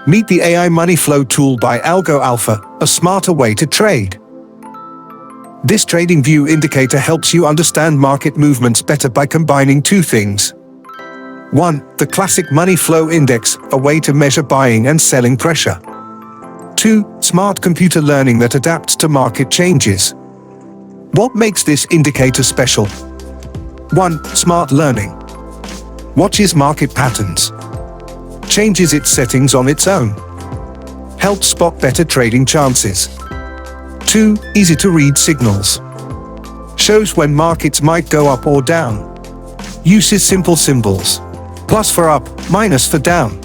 Meet the AI Money Flow tool by Algo Alpha, a smarter way to trade. This TradingView indicator helps you understand market movements better by combining two things. 1. The classic money flow index, a way to measure buying and selling pressure. 2. Smart computer learning that adapts to market changes. What makes this indicator special? 1. Smart learning. Watches market patterns. Changes its settings on its own. Helps spot better trading chances. 2. Easy to read signals. Shows when markets might go up or down. Uses simple symbols. Plus for up, minus for down.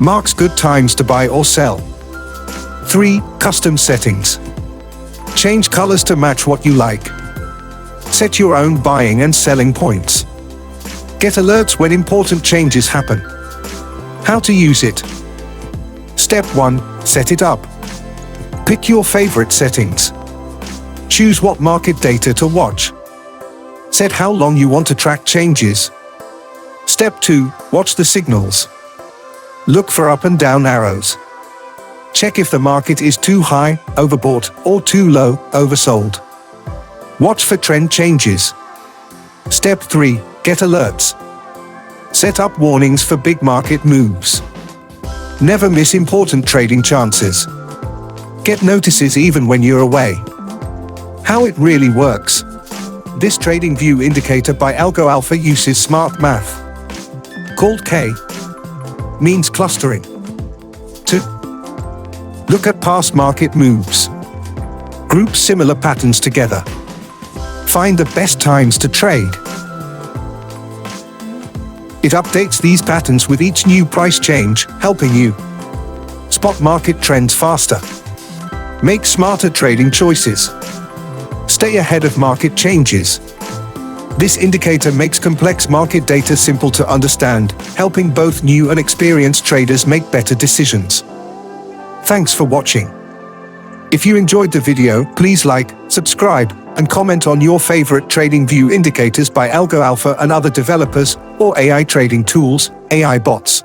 Marks good times to buy or sell. 3. Custom settings. Change colors to match what you like. Set your own buying and selling points. Get alerts when important changes happen. How to use it. Step 1. Set it up. Pick your favorite settings. Choose what market data to watch. Set how long you want to track changes. Step 2. Watch the signals. Look for up and down arrows. Check if the market is too high, overbought, or too low, oversold. Watch for trend changes. Step 3. Get alerts. Set up warnings for big market moves. Never miss important trading chances. Get notices even when you're away. How it really works. This TradingView indicator by Algo Alpha uses smart math. Called K. Means clustering. 2. Look at past market moves. Group similar patterns together. Find the best times to trade. It updates these patterns with each new price change, helping you spot market trends faster. Make smarter trading choices. Stay ahead of market changes. This indicator makes complex market data simple to understand, helping both new and experienced traders make better decisions. Thanks for watching. If you enjoyed the video, please like, subscribe, and comment on your favorite TradingView indicators by Algo Alpha and other developers, or AI trading tools, AI bots.